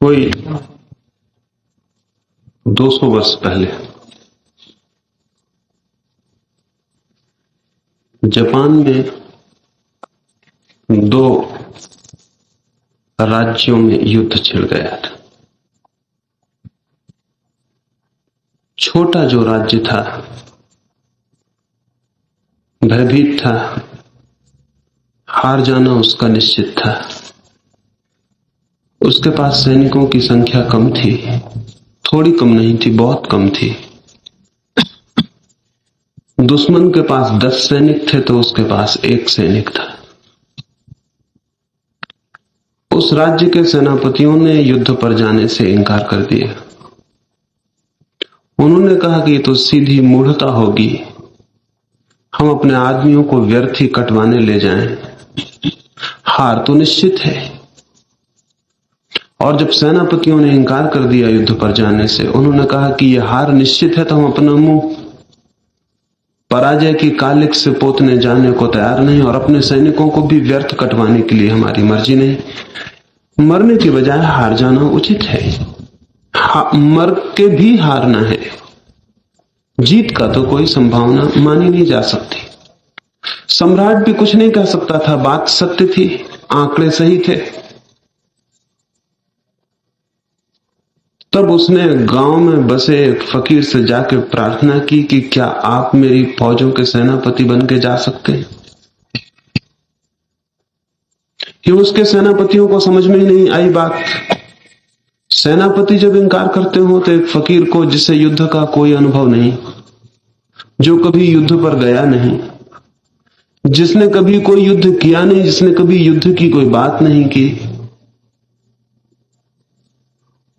कोई 200 वर्ष पहले जापान में दो राज्यों में युद्ध छिड़ गया था। छोटा जो राज्य था भयभीत था, हार जाना उसका निश्चित था। उसके पास सैनिकों की संख्या कम थी, थोड़ी कम नहीं थी, बहुत कम थी। दुश्मन के पास 10 सैनिक थे तो उसके पास 1 सैनिक था। उस राज्य के सेनापतियों ने युद्ध पर जाने से इनकार कर दिया। उन्होंने कहा कि ये तो सीधी मूढ़ता होगी, हम अपने आदमियों को व्यर्थ ही कटवाने ले जाएं, हार तो निश्चित है। और जब सेनापतियों ने इनकार कर दिया युद्ध पर जाने से, उन्होंने कहा कि यह हार निश्चित है तो हम अपना मुंह पराजय की कालिक से पोतने जाने को तैयार नहीं, और अपने सैनिकों को भी व्यर्थ कटवाने के लिए हमारी मर्जी नहीं। मरने के बजाय हार जाना उचित है। मर के भी हारना है, जीत का तो कोई संभावना मानी नहीं जा सकती। सम्राट भी कुछ नहीं कह सकता था, बात सत्य थी, आंकड़े सही थे। तब उसने गांव में बसे एक फकीर से जाकर प्रार्थना की कि क्या आप मेरी फौजों के सेनापति बन के जा सकते हैं। कि उसके सेनापतियों को समझ में ही नहीं आई बात। सेनापति जब इनकार करते हो तो एक फकीर को, जिसे युद्ध का कोई अनुभव नहीं, जो कभी युद्ध पर गया नहीं, जिसने कभी कोई युद्ध किया नहीं, जिसने कभी युद्ध की कोई बात नहीं की,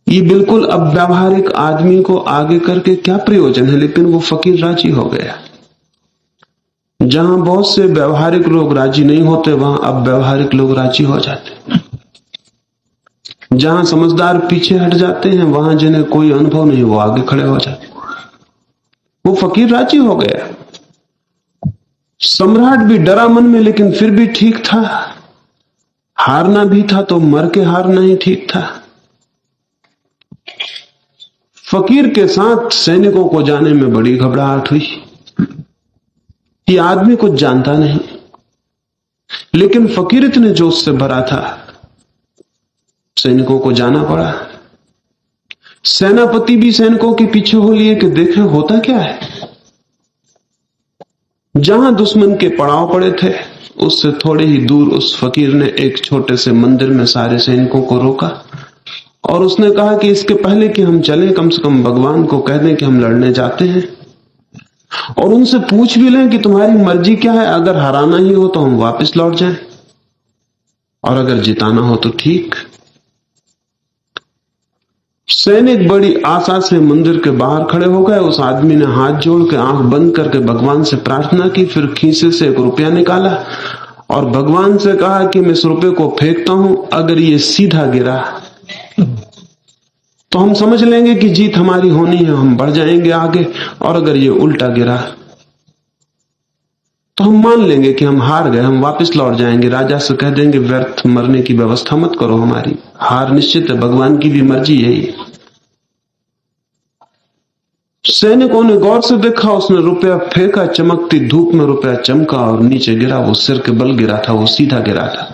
ये बिल्कुल अव्यावहारिक आदमी को आगे करके क्या प्रयोजन है। लेकिन वो फकीर राजी हो गया। जहां बहुत से व्यवहारिक लोग राजी नहीं होते, वहां अव्यावहारिक लोग राजी हो जाते। जहां समझदार पीछे हट जाते हैं, वहां जिन्हें कोई अनुभव नहीं वो आगे खड़े हो जाते। वो फकीर राजी हो गया। सम्राट भी डरा मन में, लेकिन फिर भी ठीक था। हारना भी था तो मर के हारना ही ठीक था। फकीर के साथ सैनिकों को जाने में बड़ी घबराहट हुई। ये आदमी कुछ जानता नहीं, लेकिन फकीर इतने जोश से भरा था, सैनिकों को जाना पड़ा। सेनापति भी सैनिकों के पीछे हो लिए कि देखें होता क्या है। जहां दुश्मन के पड़ाव पड़े थे, उससे थोड़े ही दूर उस फकीर ने एक छोटे से मंदिर में सारे सैनिकों को रोका और उसने कहा कि इसके पहले कि हम चलें, कम से कम भगवान को कह दें कि हम लड़ने जाते हैं, और उनसे पूछ भी लें कि तुम्हारी मर्जी क्या है। अगर हराना ही हो तो हम वापस लौट जाएं, और अगर जिताना हो तो ठीक। सैनिक बड़ी आशा से मंदिर के बाहर खड़े हो गए। उस आदमी ने हाथ जोड़ के आंख बंद करके भगवान से प्रार्थना की, फिर खीसे से 1 रुपया निकाला और भगवान से कहा कि मैं इस रुपये को फेंकता हूं, अगर ये सीधा गिरा तो हम समझ लेंगे कि जीत हमारी होनी है, हम बढ़ जाएंगे आगे, और अगर ये उल्टा गिरा तो हम मान लेंगे कि हम हार गए, हम वापस लौट जाएंगे। राजा से कह देंगे व्यर्थ मरने की व्यवस्था मत करो, हमारी हार निश्चित है, भगवान की भी मर्जी यही है। सैनिकों ने गौर से देखा, उसने रुपया फेंका, चमकती धूप में रुपया चमका और नीचे गिरा। वो सिर के बल गिरा था, वो सीधा गिरा था।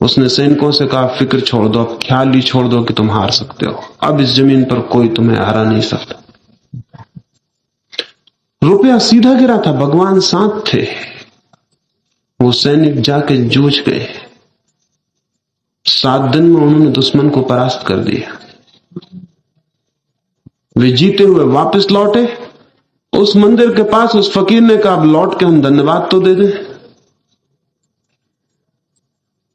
उसने सैनिकों से कहा फिक्र छोड़ दो, अब ख्याल ही छोड़ दो कि तुम हार सकते हो, अब इस जमीन पर कोई तुम्हें हरा नहीं सकता। रुपया सीधा गिरा था, भगवान साथ थे। वो सैनिक जाके जूझ गए। 7 दिन में उन्होंने दुश्मन को परास्त कर दिया। वे जीते हुए वापस लौटे। उस मंदिर के पास उस फकीर ने कहा अब लौट के हम धन्यवाद तो दे दें।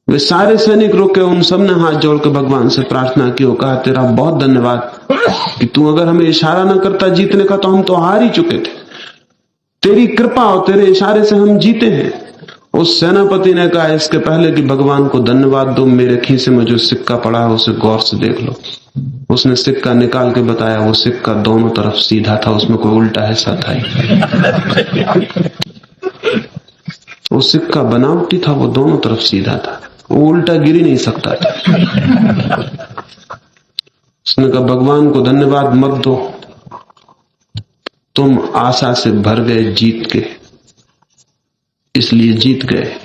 वे सारे सैनिक रुके, उन सब ने हाथ जोड़ के भगवान से प्रार्थना की। वो कहा तेरा बहुत धन्यवाद कि तू अगर हमें इशारा न करता जीतने का तो हम तो हार ही चुके थे। तेरी कृपा और तेरे इशारे से हम जीते हैं। उस सेनापति ने कहा इसके पहले कि भगवान को धन्यवाद दो, मेरे खीसे में जो सिक्का पड़ा है उसे गौर से देख लो। उसने सिक्का निकाल के बताया, वो सिक्का दोनों तरफ सीधा था, उसमें कोई उल्टा हिस्सा था ही। वो सिक्का बनावटी था, वो दोनों तरफ सीधा था, वो उल्टा गिर ही नहीं सकता था। उसने कहा भगवान को धन्यवाद मत दो, तुम आशा से भर गए जीत के, इसलिए जीत गए।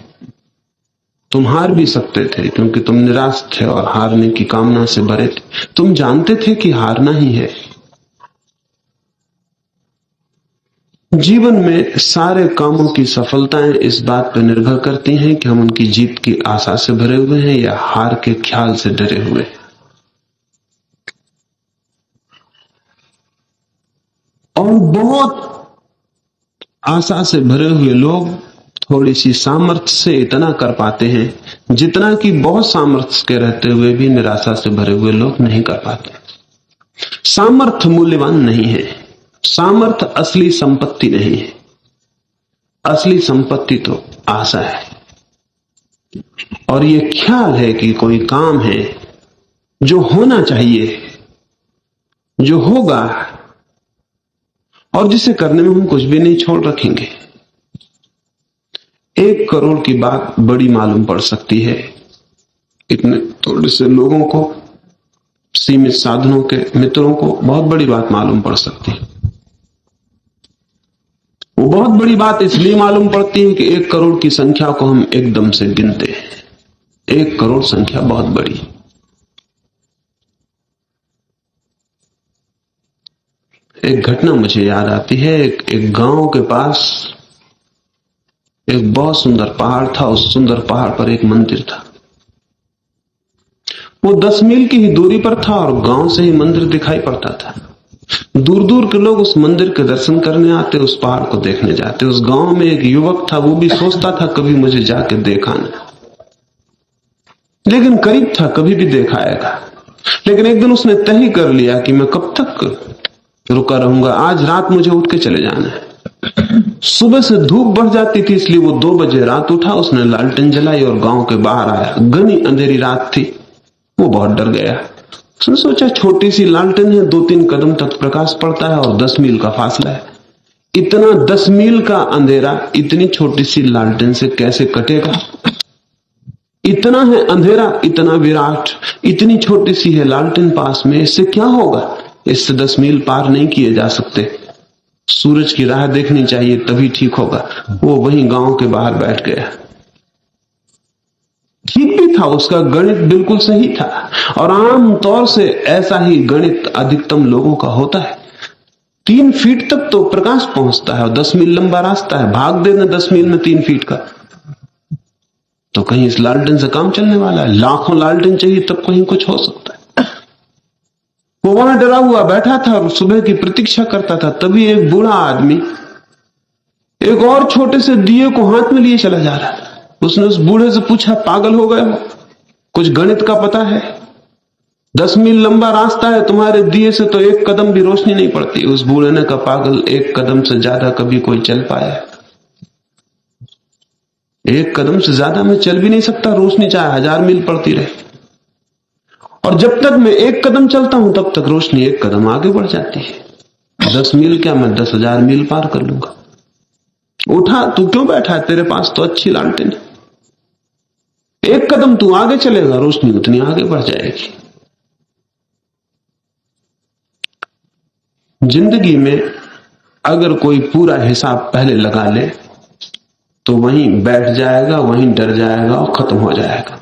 तुम हार भी सकते थे क्योंकि तुम निराश थे और हारने की कामना से भरे थे। तुम जानते थे कि हारना ही है। जीवन में सारे कामों की सफलताएं इस बात पर निर्भर करती हैं कि हम उनकी जीत की आशा से भरे हुए हैं या हार के ख्याल से डरे हुए हैं। और बहुत आशा से भरे हुए लोग थोड़ी सी सामर्थ्य से इतना कर पाते हैं जितना कि बहुत सामर्थ्य के रहते हुए भी निराशा से भरे हुए लोग नहीं कर पाते। सामर्थ्य मूल्यवान नहीं है, सामर्थ्य असली संपत्ति नहीं है। असली संपत्ति तो आशा है और ये ख्याल है कि कोई काम है जो होना चाहिए, जो होगा और जिसे करने में हम कुछ भी नहीं छोड़ रखेंगे। 1 करोड़ की बात बड़ी मालूम पड़ सकती है इतने थोड़े से लोगों को, सीमित साधनों के मित्रों को बहुत बड़ी बात मालूम पड़ सकती है। वो बहुत बड़ी बात इसलिए मालूम पड़ती है कि 1 करोड़ की संख्या को हम एकदम से गिनते हैं। 1 करोड़ संख्या बहुत बड़ी। एक घटना मुझे याद आती है। एक गांव के पास एक बहुत सुंदर पहाड़ था। उस सुंदर पहाड़ पर एक मंदिर था। वो 10 मील की ही दूरी पर था और गांव से ही मंदिर दिखाई पड़ता था। दूर दूर के लोग उस मंदिर के दर्शन करने आते, उस पहाड़ को देखने जाते। उस गांव में एक युवक था, वो भी सोचता था कभी मुझे जाके देखा ना, लेकिन करीब था कभी भी देखाएगा। लेकिन एक दिन उसने तय कर लिया कि मैं कब तक रुका रहूंगा, आज रात मुझे उठ के चले जाना है। सुबह से धूप बढ़ जाती थी, इसलिए वो 2 बजे रात उठा। उसने लालटेन जलाई और गांव के बाहर आया। घनी अंधेरी रात थी। वो बहुत डर गया। उसने सोचा छोटी सी लालटेन है, 2-3 कदम तक प्रकाश पड़ता है और 10 मील का फासला है। इतना 10 मील का अंधेरा इतनी छोटी सी लालटेन से कैसे कटेगा? इतना है अंधेरा, इतना विराट, इतनी छोटी सी है लालटेन पास में, इससे क्या होगा? इससे 10 मील पार नहीं किए जा सकते। सूरज की राह देखनी चाहिए, तभी ठीक होगा। वो वहीं गांव के बाहर बैठ गया। ठीक भी था, उसका गणित बिल्कुल सही था और आम तौर से ऐसा ही गणित अधिकतम लोगों का होता है। 3 फीट तक तो प्रकाश पहुंचता है और 10 मील लंबा रास्ता है। भाग देना 10 मील में 3 फीट का, तो कहीं इस लालटेन से काम चलने वाला है? लाखों लालटेन चाहिए तब कहीं कुछ हो सकता है। वो वहां डरा हुआ बैठा था और सुबह की प्रतीक्षा करता था। तभी एक बूढ़ा आदमी एक और छोटे से दिए को हाथ में लिए चला जा रहा था। उसने उस बूढ़े से पूछा, पागल हो गए हो? कुछ गणित का पता है? 10 मील लंबा रास्ता है, तुम्हारे दिए से तो 1 कदम भी रोशनी नहीं पड़ती। उस बूढ़े ने कहा, पागल, 1 कदम से ज्यादा कभी कोई चल पाया? 1 कदम से ज्यादा मैं चल भी नहीं सकता, रोशनी चाहे 1000 मील पड़ती रहे। और जब तक मैं 1 कदम चलता हूं तब तक रोशनी 1 कदम आगे बढ़ जाती है। 10 मील क्या, मैं 10,000 मील पार कर लूंगा। उठा, तू क्यों बैठा है? तेरे पास तो अच्छी लालटेन है। 1 कदम तू आगे चलेगा, रोशनी उतनी आगे बढ़ जाएगी। जिंदगी में अगर कोई पूरा हिसाब पहले लगा ले तो वहीं बैठ जाएगा, वहीं डर जाएगा और खत्म हो जाएगा।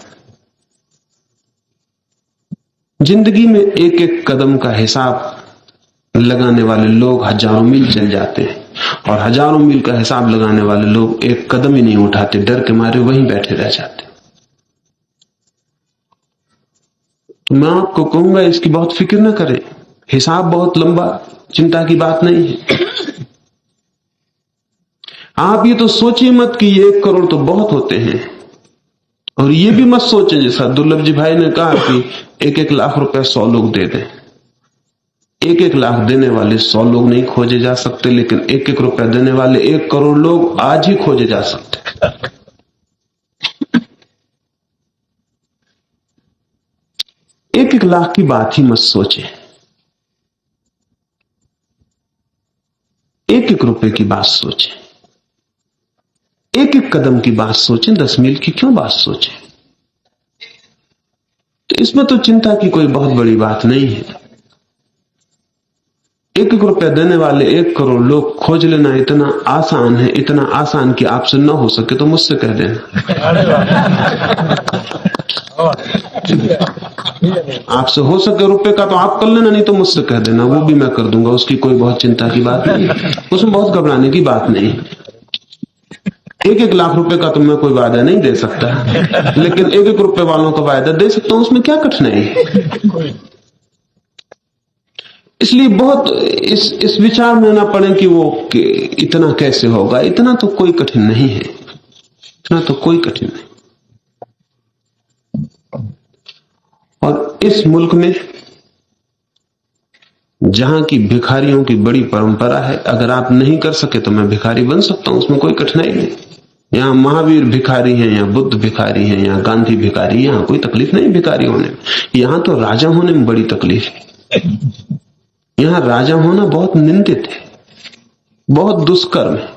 जिंदगी में 1-1 कदम का हिसाब लगाने वाले लोग हजारों मील चल जाते हैं और हजारों मील का हिसाब लगाने वाले लोग 1 कदम ही नहीं उठाते, डर के मारे वहीं बैठे रह जाते। तो मैं आपको कहूंगा इसकी बहुत फिक्र न करें। हिसाब बहुत लंबा चिंता की बात नहीं है। आप ये तो सोचिए मत कि ये 1 करोड़ तो बहुत होते हैं, और ये भी मत सोचें जैसा दुर्लभ जी भाई ने कहा कि 1-1 लाख रुपए 100 लोग दे दें। 1-1 लाख देने वाले 100 लोग नहीं खोजे जा सकते, लेकिन 1-1 रुपया देने वाले 1 करोड़ लोग आज ही खोजे जा सकते। 1-1 लाख की बात ही मत सोचे, 1-1 रुपए की बात सोचें, 1-1 कदम की बात सोचें। 10 मील की क्यों बात सोचें? तो इसमें तो चिंता की कोई बहुत बड़ी बात नहीं है। 1-1 रुपया देने वाले 1 करोड़ लोग खोज लेना इतना आसान है, इतना आसान कि आपसे न हो सके तो मुझसे कह देना। आपसे हो सके रुपए का तो आप कर लेना, नहीं तो मुझसे कह देना, वो भी मैं कर दूंगा। उसकी कोई बहुत चिंता की बात नहीं, उसमें बहुत घबराने की बात नहीं। 1-1 लाख रुपए का तो मैं कोई वायदा नहीं दे सकता, लेकिन 1-1 रुपए वालों का वायदा दे सकता हूं। उसमें क्या कठिनाई है? इसलिए बहुत इस विचार में ना पड़े कि इतना कैसे होगा। इतना तो कोई कठिन नहीं है, इतना तो कोई कठिन नहीं। और इस मुल्क में जहां की भिखारियों की बड़ी परंपरा है, अगर आप नहीं कर सके तो मैं भिखारी बन सकता हूं, उसमें कोई कठिनाई नहीं। यहां महावीर भिखारी हैं, या बुद्ध भिखारी हैं, या गांधी भिखारी, यहां कोई तकलीफ नहीं भिखारी होने में। यहां तो राजा होने में बड़ी तकलीफ है। यहां राजा होना बहुत निंदित है, बहुत दुष्कर्म है।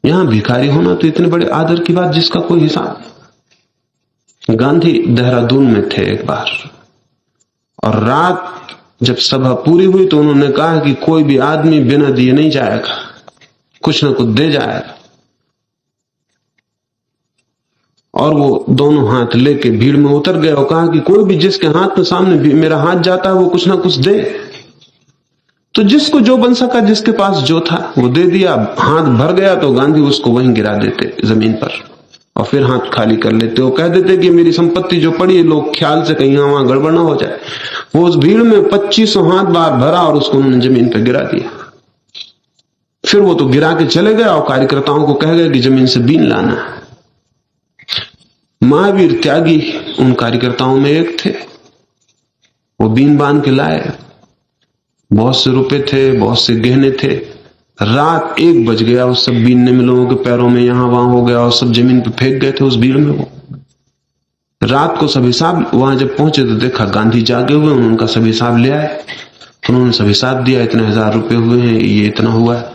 यहां भिखारी होना तो इतने बड़े आदर की बात जिसका कोई हिसाब नहीं। गांधी देहरादून में थे एक बार, और रात जब सभा पूरी हुई तो उन्होंने कहा कि कोई भी आदमी बिना दिए नहीं जाएगा, कुछ ना कुछ दे जाएगा। और वो दोनों हाथ लेके भीड़ में उतर गए और कहा कि कोई भी जिसके हाथ में सामने मेरा हाथ जाता है वो कुछ ना कुछ दे। तो जिसको जो बन सका, जिसके पास जो था वो दे दिया। हाथ भर गया तो गांधी उसको वहीं गिरा देते जमीन पर, और फिर हाथ खाली कर लेते। वो कह देते कि मेरी संपत्ति जो पड़ी है, लोग ख्याल से कहीं वहां गड़बड़ ना हो जाए। वो उस भीड़ में 2500 हाथ बार भरा और उसको उन्होंने जमीन पर गिरा दिया। फिर वो तो गिरा के चले गए और कार्यकर्ताओं को कह गए कि जमीन से बीन लाना। महावीर त्यागी उन कार्यकर्ताओं में एक थे। वो बीन बांध के लाए, बहुत से रुपए थे, बहुत से गहने थे। रात 1 बज गया, उस सब बीनने में लोगों के पैरों में यहां वहां हो गया और सब जमीन पे फेंक गए थे उस भीड़ में। वो रात को सब हिसाब, वहां जब पहुंचे तो देखा गांधी जागे हुए। उन्होंने उनका सब हिसाब ले आए, उन्होंने सब हिसाब दिया, इतने 1000 रुपए हुए हैं, ये इतना हुआ है।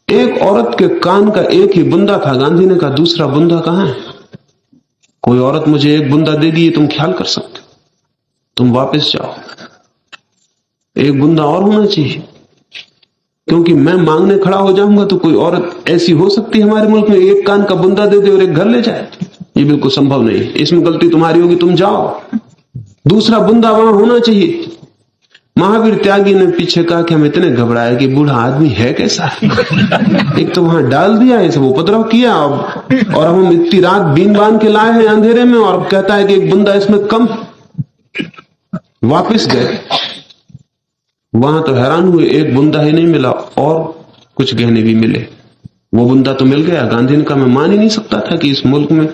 एक औरत के कान का एक ही बुंदा था। गांधी ने कहा दूसरा बुंदा कहां है? कोई औरत मुझे 1 बुंदा देगी, तुम ख्याल कर सकते, तुम वापस जाओ, 1 बुंदा और होना चाहिए, क्योंकि मैं मांगने खड़ा हो जाऊंगा तो कोई औरत ऐसी हो सकती है हमारे मुल्क में 1 कान का बुंदा दे दे और 1 घर ले जाए? ये बिल्कुल संभव नहीं। इसमें गलती तुम्हारी होगी, तुम जाओ, दूसरा बुंदा वहां होना चाहिए। महावीर त्यागी ने पीछे कहा कि हम इतने घबराए कि बूढ़ा आदमी है कैसा। एक तो वहां डाल दिया, ये सब उपद्रव किया, और हम इतनी रात बीन बांध के लाए हैं अंधेरे में, और कहता है कि 1 बुंदा इसमें कम। वापिस गए, वहां तो हैरान हुए, 1 बुंदा ही नहीं मिला, और कुछ गहने भी मिले। वो बुंदा तो मिल गया। गांधी ने कहा मैं मान ही नहीं सकता था कि इस मुल्क में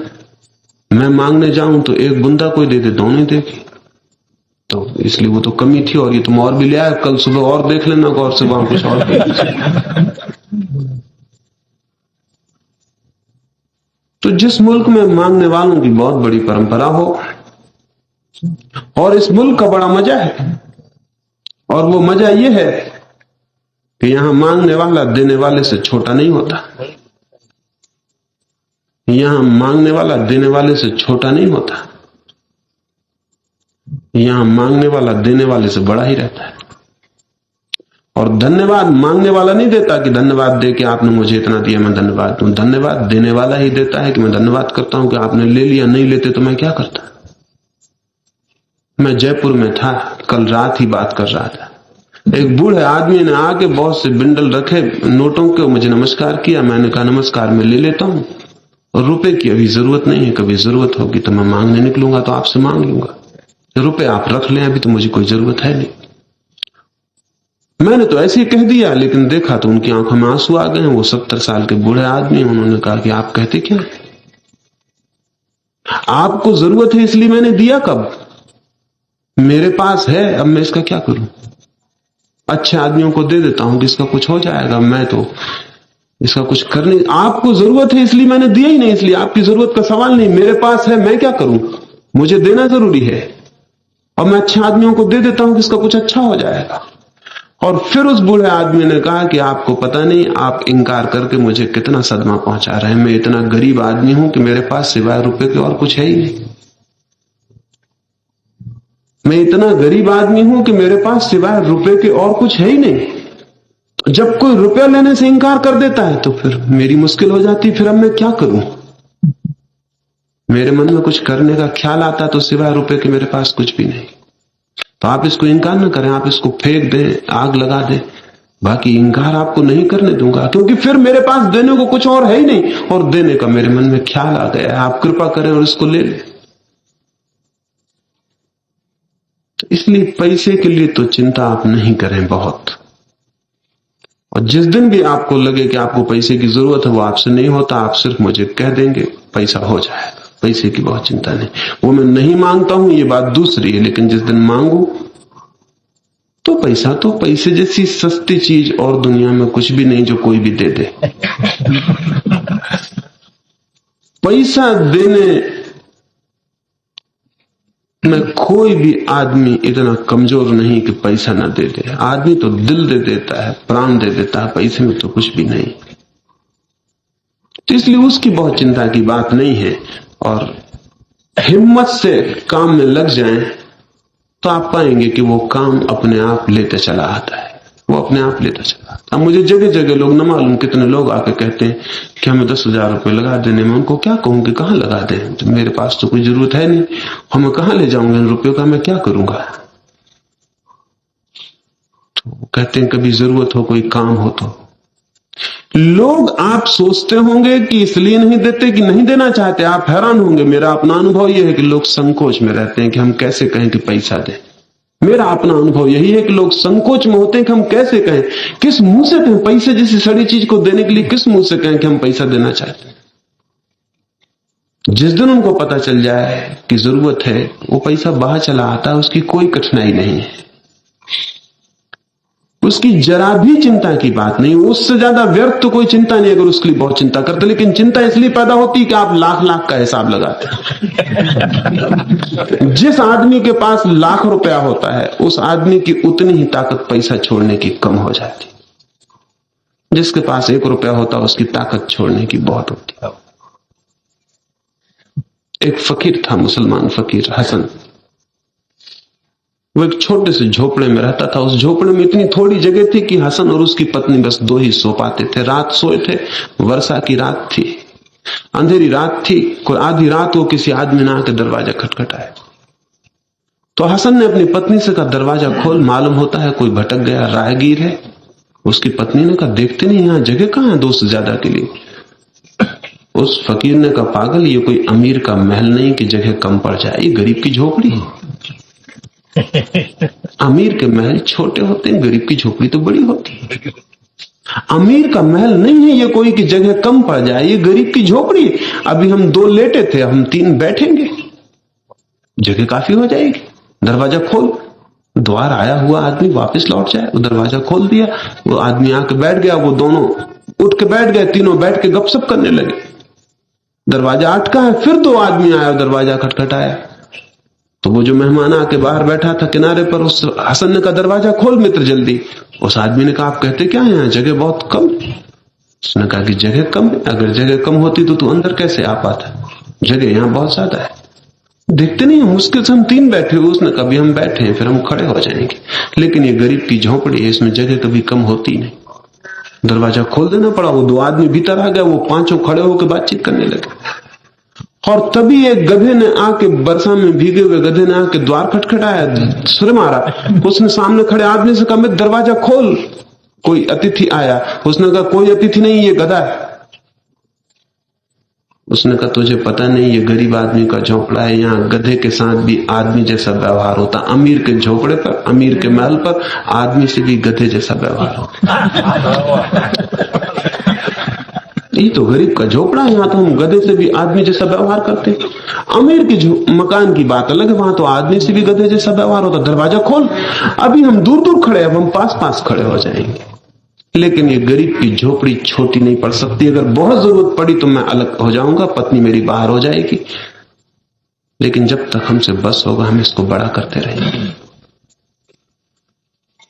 मैं मांगने जाऊं तो 1 बुंदा कोई दे दे, दोनों देगी। तो इसलिए वो तो कमी थी, और ये तुम और भी ले आए, कल सुबह और देख लेना गौर से, वहां कुछ और। तो जिस मुल्क में मांगने वालों की बहुत बड़ी परंपरा हो, और इस मुल्क का बड़ा मजा है, और वो मजा ये है कि यहां मांगने वाला देने वाले से छोटा नहीं होता। यहां मांगने वाला देने वाले से छोटा नहीं होता, यहां मांगने वाला देने वाले से बड़ा ही रहता है। और धन्यवाद मांगने वाला नहीं देता कि धन्यवाद दे कि आपने मुझे इतना दिया मैं धन्यवाद दूं। धन्यवाद देने वाला ही देता है कि मैं धन्यवाद करता हूं कि आपने ले लिया, नहीं लेते तो मैं क्या करता। मैं जयपुर में था, कल रात ही बात कर रहा था। एक बूढ़े आदमी ने आके बहुत से बिंडल रखे नोटों के, मुझे नमस्कार किया। मैंने कहा नमस्कार, मैं ले लेता हूं, और रुपए की अभी जरूरत नहीं है, कभी जरूरत होगी तो मैं मांगने निकलूंगा तो आपसे मांग लूंगा। रुपए आप रख लें, अभी तो मुझे कोई जरूरत है नहीं। मैंने तो ऐसे ही कह दिया, लेकिन देखा तो उनकी आंखों में आंसू आ गए। वो 70 साल के बूढ़े आदमी, उन्होंने कहा कि आप कहते क्या, आपको जरूरत है इसलिए मैंने दिया कब, मेरे पास है, अब मैं इसका क्या करूं। अच्छे आदमियों को दे देता हूं कि इसका कुछ हो जाएगा, मैं तो इसका कुछ करने, आपको जरूरत है इसलिए मैंने दिया ही नहीं, इसलिए आपकी जरूरत का सवाल नहीं, मेरे पास है, मैं क्या करूं, मुझे देना जरूरी है, और मैं अच्छे आदमियों को दे देता हूं कि इसका कुछ अच्छा हो जाएगा। और फिर उस बूढ़े आदमी ने कहा कि आपको पता नहीं आप इंकार करके मुझे कितना सदमा पहुंचा रहे हैं। मैं इतना गरीब आदमी हूं कि मेरे पास सिवाय रुपए के और कुछ है ही नहीं। मैं इतना गरीब आदमी हूं कि मेरे पास सिवाय रुपए के और कुछ है ही नहीं। जब कोई रुपया लेने से इंकार कर देता है तो फिर मेरी मुश्किल हो जाती, फिर अब मैं क्या करूं? मेरे मन में कुछ करने का ख्याल आता तो सिवाय रुपए के मेरे पास कुछ भी नहीं। तो आप इसको इंकार न करें, आप इसको फेंक दें, आग लगा दें, बाकी इंकार आपको नहीं करने दूंगा, क्योंकि फिर मेरे पास देने को कुछ और है ही नहीं, और देने का मेरे मन में ख्याल आ गया। आप कृपा करें और इसको ले लें। तो इसलिए पैसे के लिए तो चिंता आप नहीं करें बहुत, और जिस दिन भी आपको लगे कि आपको पैसे की जरूरत है, वो आपसे नहीं होता, आप सिर्फ मुझे कह देंगे, पैसा हो जाएगा। पैसे की बहुत चिंता नहीं। वो मैं नहीं मांगता हूं, ये बात दूसरी है, लेकिन जिस दिन मांगू तो पैसे जैसी सस्ती चीज और दुनिया में कुछ भी नहीं जो कोई भी दे दे। पैसा देने में कोई भी आदमी इतना कमजोर नहीं कि पैसा ना दे दे। आदमी तो दिल दे देता है, प्राण दे देता है, पैसे में तो कुछ भी नहीं। तो इसलिए उसकी बहुत चिंता की बात नहीं है, और हिम्मत से काम में लग जाएं तो आप पाएंगे कि वो काम अपने आप लेते चला आता है, वो अपने आप लेता चला आता है। मुझे जगह जगह लोग, न मालूम कितने लोग आके कहते हैं कि हमें 10,000 रुपये लगा देने में। उनको क्या कहूं कि कहां लगा दें, तो मेरे पास तो कोई जरूरत है नहीं, हमें कहां ले जाऊंगा इन रुपयों का, मैं क्या करूंगा? तो कहते हैं कभी जरूरत हो, कोई काम हो तो। लोग, आप सोचते होंगे कि इसलिए नहीं देते कि नहीं देना चाहते, आप हैरान होंगे। मेरा अपना अनुभव यह है कि लोग संकोच में रहते हैं कि हम कैसे कहें कि पैसा दें। मेरा अपना अनुभव यही है कि लोग संकोच में होते हैं कि हम कैसे कहें, किस मुंह से कहें, पैसे जैसी सड़ी चीज को देने के लिए किस मुंह से कहें कि हम पैसा देना चाहते हैं। जिस दिन उनको पता चल जाए कि जरूरत है, वो पैसा बाहर चला आता है, उसकी कोई कठिनाई नहीं है, उसकी जरा भी चिंता की बात नहीं। उससे ज्यादा व्यर्थ तो कोई चिंता नहीं अगर उसके लिए बहुत चिंता करते। लेकिन चिंता इसलिए पैदा होती है कि आप लाख लाख का हिसाब लगाते हैं। जिस आदमी के पास लाख रुपया होता है, उस आदमी की उतनी ही ताकत पैसा छोड़ने की कम हो जाती। जिसके पास 1 रुपया होता है, उसकी ताकत छोड़ने की बहुत होती। एक फकीर था, मुसलमान फकीर हसन। वो एक छोटे से झोपड़े में रहता था। उस झोपड़े में इतनी थोड़ी जगह थी कि हसन और उसकी पत्नी बस 2 ही सो पाते थे। रात सोए थे, वर्षा की रात थी, अंधेरी रात थी। कोई आधी रात को किसी आदमी ने आकर दरवाजा खटखटाया। तो हसन ने अपनी पत्नी से कहा, दरवाजा खोल, मालूम होता है कोई भटक गया, राहगीर है। उसकी पत्नी ने कहा, देखते नहीं यहां जगह कहां है 2 से ज्यादा के लिए। उस फकीर ने कहा, पागल, ये कोई अमीर का महल नहीं कि जगह कम पड़ जाए, ये गरीब की झोपड़ी है। अमीर के महल छोटे होते हैं, गरीब की झोपड़ी तो बड़ी होती है। अमीर का महल नहीं है ये कोई कि जगह कम पड़ जाए, ये गरीब की झोपड़ी। अभी हम 2 लेटे थे, हम 3 बैठेंगे, जगह काफी हो जाएगी। दरवाजा खोल। द्वार आया हुआ आदमी वापस लौट जाए। वो दरवाजा खोल दिया, वो आदमी आके बैठ गया। वो दोनों उठ के बैठ गए, तीनों बैठ के गपशप करने लगे। दरवाजा अटका है, फिर 2 आदमी आया, दरवाजा खटखटाया। तो वो जो मेहमान आके बाहर बैठा था किनारे पर, उस हसन ने कहा, दरवाजा खोल मित्र जल्दी। उस आदमी ने कहा, आप कहते क्या है, यहाँ जगह बहुत कम। उसने कहा कि जगह कम है, अगर जगह कम होती तो तू अंदर कैसे आ पाता, जगह यहाँ बहुत ज्यादा है। देखते नहीं, मुश्किल से हम 3 बैठे हुए। उसने कभी हम बैठे हैं, फिर हम खड़े हो जाएंगे, लेकिन ये गरीब की झोपड़ी है, इसमें जगह कभी कम होती नहीं। दरवाजा खोल देना पड़ा। वो 2 आदमी भीतर आ गया, वो 5 खड़े होकर बातचीत करने लगे। और तभी एक गधे ने आके, वर्षा में भीगे हुए गधे ने आके द्वार खटखटाया, सुर मारा। उसने सामने खड़े आदमी से कहा, मैं दरवाजा खोल, कोई अतिथि आया। उसने कहा, कोई अतिथि नहीं, ये गधा है। उसने कहा, तुझे पता नहीं, ये गरीब आदमी का झोपड़ा है, यहाँ गधे के साथ भी आदमी जैसा व्यवहार होता। अमीर के झोपड़े पर, अमीर के महल पर आदमी से भी गधे जैसा व्यवहार होता। ये तो गरीब का झोपड़ा है, यहाँ तो हम गधे से भी आदमी जैसा व्यवहार करते हैं। अमीर के मकान की बात अलग है, वहां तो आदमी से भी गधे जैसा व्यवहार होता। दरवाजा खोल। अभी हम दूर दूर खड़े, अब हम पास पास खड़े हो जाएंगे। लेकिन ये गरीब की झोपड़ी छोटी नहीं पड़ सकती। अगर बहुत जरूरत पड़ी तो मैं अलग हो जाऊंगा, पत्नी मेरी बाहर हो जाएगी, लेकिन जब तक हमसे बस होगा हम इसको बड़ा करते रहेंगे।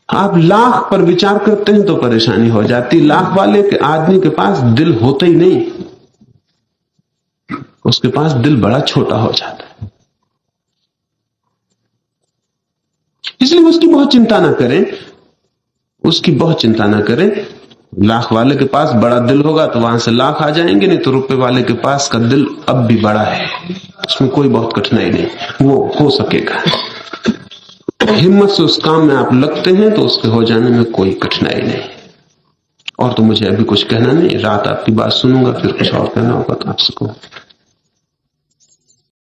आप लाख पर विचार करते हैं तो परेशानी हो जाती। लाख वाले के आदमी के पास दिल होता ही नहीं, उसके पास दिल बड़ा छोटा हो जाता है। इसलिए उसकी बहुत चिंता ना करें। उसकी बहुत चिंता ना करें। लाख वाले के पास बड़ा दिल होगा तो वहां से लाख आ जाएंगे, नहीं तो रुपए वाले के पास का दिल अब भी बड़ा है, उसमें कोई बहुत कठिनाई नहीं, वो हो सकेगा। हिम्मत से उस काम में आप लगते हैं तो उसके हो जाने में कोई कठिनाई नहीं। और तो मुझे अभी कुछ कहना नहीं, रात आपकी बात सुनूंगा, फिर कुछ और कहना होगा तो आपसे कहूँ।